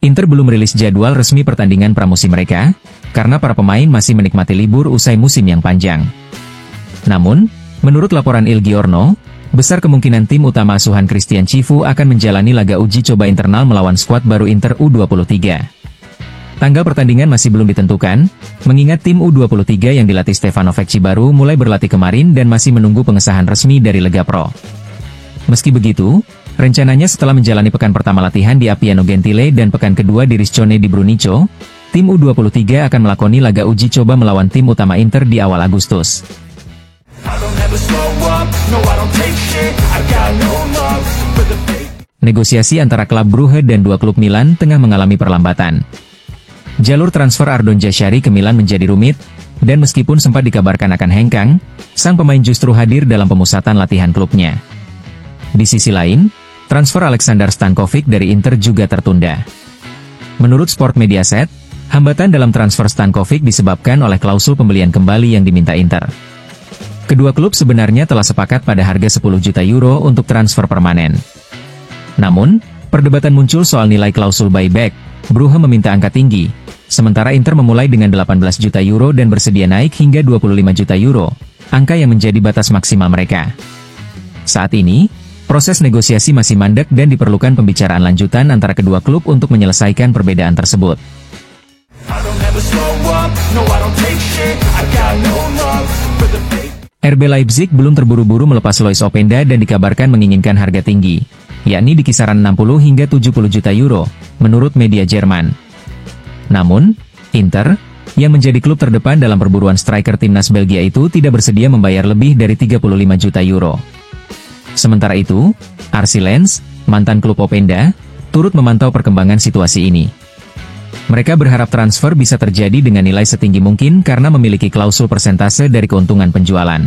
Inter belum rilis jadwal resmi pertandingan pramusim mereka, karena para pemain masih menikmati libur usai musim yang panjang. Namun, menurut laporan Il Giorno, besar kemungkinan tim utama asuhan Christian Cifu akan menjalani laga uji coba internal melawan skuad baru Inter U23. Tanggal pertandingan masih belum ditentukan, mengingat tim U23 yang dilatih Stefano Vecchi baru mulai berlatih kemarin dan masih menunggu pengesahan resmi dari Lega Pro. Meski begitu, rencananya setelah menjalani pekan pertama latihan di Appiano Gentile dan pekan kedua di Riscione di Brunico, tim U23 akan melakoni laga uji coba melawan tim utama Inter di awal Agustus. Negosiasi antara klub Brugge dan dua klub Milan tengah mengalami perlambatan. Jalur transfer Ardon Jashari ke Milan menjadi rumit, dan meskipun sempat dikabarkan akan hengkang, sang pemain justru hadir dalam pemusatan latihan klubnya. Di sisi lain, transfer Aleksandar Stankovic dari Inter juga tertunda. Menurut Sport Mediaset, hambatan dalam transfer Stankovic disebabkan oleh klausul pembelian kembali yang diminta Inter. Kedua klub sebenarnya telah sepakat pada harga 10 juta euro untuk transfer permanen. Namun, perdebatan muncul soal nilai klausul buyback. Brugge meminta angka tinggi, sementara Inter memulai dengan 18 juta euro dan bersedia naik hingga 25 juta euro, angka yang menjadi batas maksimal mereka. Saat ini, proses negosiasi masih mandek dan diperlukan pembicaraan lanjutan antara kedua klub untuk menyelesaikan perbedaan tersebut. RB Leipzig belum terburu-buru melepas Lois Openda dan dikabarkan menginginkan harga tinggi, yakni di kisaran 60 hingga 70 juta euro, menurut media Jerman. Namun, Inter, yang menjadi klub terdepan dalam perburuan striker timnas Belgia itu tidak bersedia membayar lebih dari 35 juta euro. Sementara itu, RC Lens, mantan klub Openda, turut memantau perkembangan situasi ini. Mereka berharap transfer bisa terjadi dengan nilai setinggi mungkin karena memiliki klausul persentase dari keuntungan penjualan.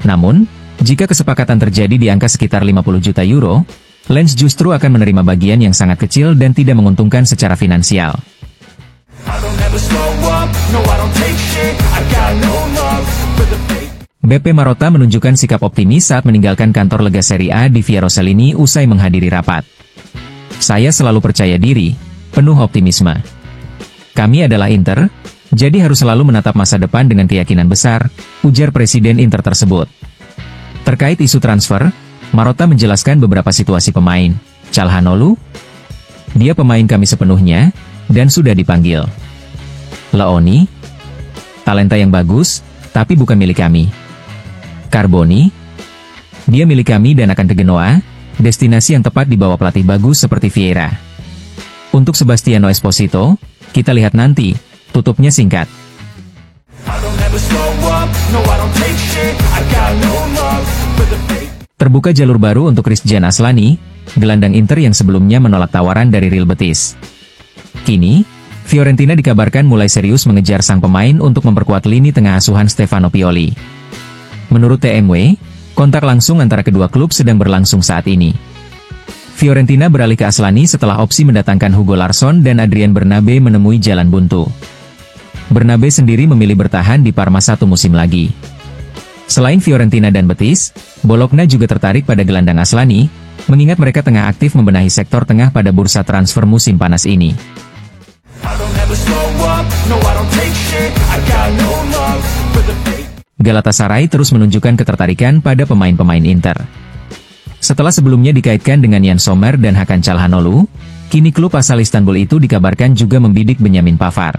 Namun, jika kesepakatan terjadi di angka sekitar 50 juta euro, Lens justru akan menerima bagian yang sangat kecil dan tidak menguntungkan secara finansial. BP Marotta menunjukkan sikap optimis saat meninggalkan kantor Lega Serie A di Via Rossellini usai menghadiri rapat. Saya selalu percaya diri, penuh optimisme. Kami adalah Inter, jadi harus selalu menatap masa depan dengan keyakinan besar, ujar Presiden Inter tersebut. Terkait isu transfer, Marotta menjelaskan beberapa situasi pemain. Calhanoglu, dia pemain kami sepenuhnya, dan sudah dipanggil. Leoni, talenta yang bagus, tapi bukan milik kami. Carboni, dia milik kami dan akan ke Genoa, destinasi yang tepat di bawah pelatih bagus seperti Vieira. Untuk Sebastiano Esposito, kita lihat nanti, tutupnya singkat. Terbuka jalur baru untuk Christian Aslani, gelandang Inter yang sebelumnya menolak tawaran dari Real Betis. Kini, Fiorentina dikabarkan mulai serius mengejar sang pemain untuk memperkuat lini tengah asuhan Stefano Pioli. Menurut TMW, kontak langsung antara kedua klub sedang berlangsung saat ini. Fiorentina beralih ke Aslani setelah opsi mendatangkan Hugo Larsson dan Adrien Bernabe menemui jalan buntu. Bernabe sendiri memilih bertahan di Parma satu musim lagi. Selain Fiorentina dan Betis, Bologna juga tertarik pada gelandang Aslani, mengingat mereka tengah aktif membenahi sektor tengah pada bursa transfer musim panas ini. Galatasaray terus menunjukkan ketertarikan pada pemain-pemain Inter. Setelah sebelumnya dikaitkan dengan Yann Sommer dan Hakan Calhanoglu, kini klub asal Istanbul itu dikabarkan juga membidik Benjamin Pavard.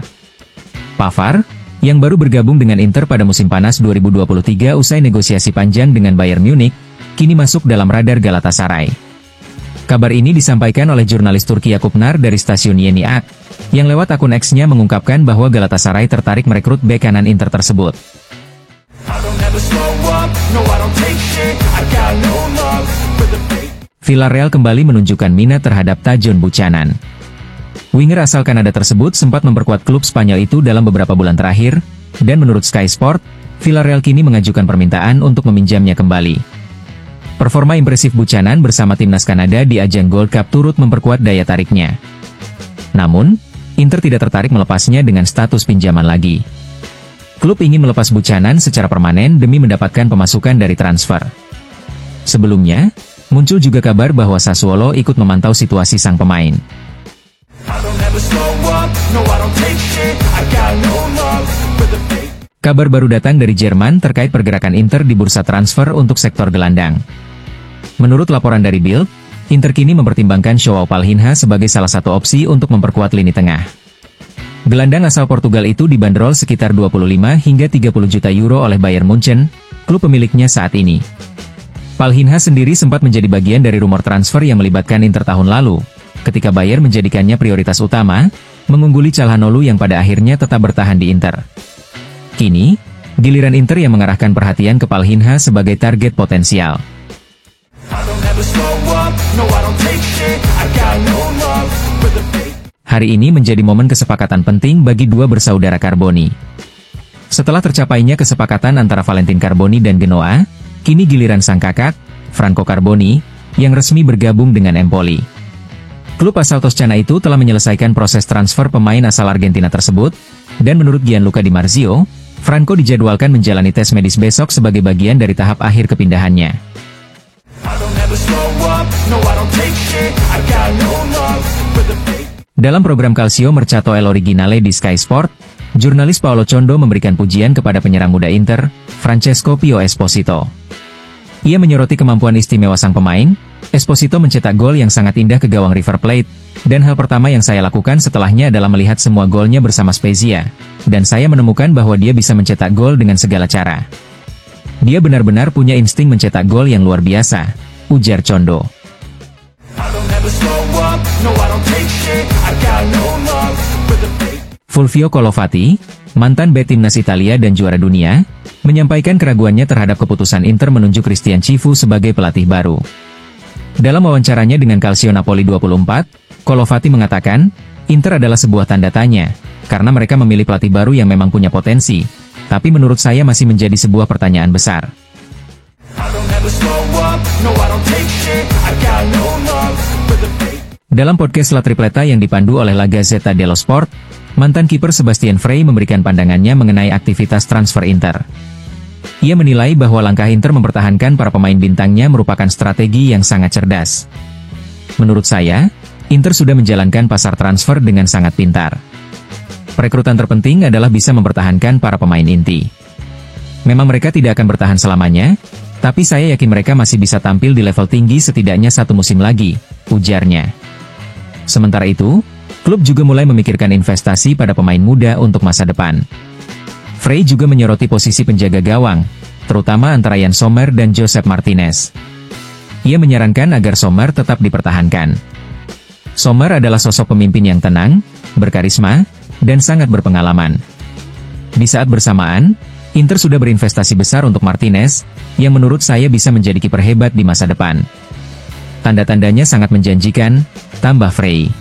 Pavard, yang baru bergabung dengan Inter pada musim panas 2023 usai negosiasi panjang dengan Bayern Munich, kini masuk dalam radar Galatasaray. Kabar ini disampaikan oleh jurnalis Turki Yakup Nar dari stasiun Yeni Ak, yang lewat akun X-nya mengungkapkan bahwa Galatasaray tertarik merekrut bek kanan Inter tersebut. Villarreal kembali menunjukkan minat terhadap Tajon Buchanan. Winger asal Kanada tersebut sempat memperkuat klub Spanyol itu dalam beberapa bulan terakhir, dan menurut Sky Sport, Villarreal kini mengajukan permintaan untuk meminjamnya kembali. Performa impresif Buchanan bersama timnas Kanada di ajang Gold Cup turut memperkuat daya tariknya. Namun, Inter tidak tertarik melepasnya dengan status pinjaman lagi. Klub ingin melepas Buchanan secara permanen demi mendapatkan pemasukan dari transfer. Sebelumnya, Muncul juga kabar bahwa Sassuolo ikut memantau situasi sang pemain. Kabar baru datang dari Jerman terkait pergerakan Inter di bursa transfer untuk sektor gelandang. Menurut laporan dari Bild, Inter kini mempertimbangkan Joao Palhinha sebagai salah satu opsi untuk memperkuat lini tengah. Gelandang asal Portugal itu dibanderol sekitar 25 hingga 30 juta euro oleh Bayern Munchen, klub pemiliknya saat ini. Palhinha sendiri sempat menjadi bagian dari rumor transfer yang melibatkan Inter tahun lalu, ketika Bayern menjadikannya prioritas utama, mengungguli Calhanoglu yang pada akhirnya tetap bertahan di Inter. Kini, giliran Inter yang mengarahkan perhatian ke Palhinha sebagai target potensial. Hari ini menjadi momen kesepakatan penting bagi dua bersaudara Carboni. Setelah tercapainya kesepakatan antara Valentin Carboni dan Genoa, kini giliran sang kakak, Franco Carboni, yang resmi bergabung dengan Empoli. Klub asal Toscana itu telah menyelesaikan proses transfer pemain asal Argentina tersebut, dan menurut Gianluca Di Marzio, Franco dijadwalkan menjalani tes medis besok sebagai bagian dari tahap akhir kepindahannya. Dalam program Calcio Mercato El Originale di Sky Sport, jurnalis Paolo Condo memberikan pujian kepada penyerang muda Inter, Francesco Pio Esposito. Ia menyoroti kemampuan istimewa sang pemain. Esposito mencetak gol yang sangat indah ke gawang River Plate, dan hal pertama yang saya lakukan setelahnya adalah melihat semua golnya bersama Spezia, dan saya menemukan bahwa dia bisa mencetak gol dengan segala cara. Dia benar-benar punya insting mencetak gol yang luar biasa, ujar Condo. Fulvio Colovati, mantan bek timnas Italia dan juara dunia, menyampaikan keraguannya terhadap keputusan Inter menunjuk Christian Cifu sebagai pelatih baru. Dalam wawancaranya dengan Calcio Napoli 24, Colovati mengatakan, Inter adalah sebuah tanda tanya, karena mereka memilih pelatih baru yang memang punya potensi, tapi menurut saya masih menjadi sebuah pertanyaan besar. Dalam podcast La Tripleta yang dipandu oleh La Gazzetta dello Sport, mantan kiper Sebastian Frey memberikan pandangannya mengenai aktivitas transfer Inter. Ia menilai bahwa langkah Inter mempertahankan para pemain bintangnya merupakan strategi yang sangat cerdas. Menurut saya, Inter sudah menjalankan pasar transfer dengan sangat pintar. Perekrutan terpenting adalah bisa mempertahankan para pemain inti. Memang mereka tidak akan bertahan selamanya, tapi saya yakin mereka masih bisa tampil di level tinggi setidaknya satu musim lagi, ujarnya. Sementara itu, klub juga mulai memikirkan investasi pada pemain muda untuk masa depan. Frey juga menyoroti posisi penjaga gawang, terutama antara Yann Sommer dan Josep Martinez. Ia menyarankan agar Sommer tetap dipertahankan. Sommer adalah sosok pemimpin yang tenang, berkarisma, dan sangat berpengalaman. Di saat bersamaan, Inter sudah berinvestasi besar untuk Martinez, yang menurut saya bisa menjadi kiper hebat di masa depan. Tanda-tandanya sangat menjanjikan, tambah Frey.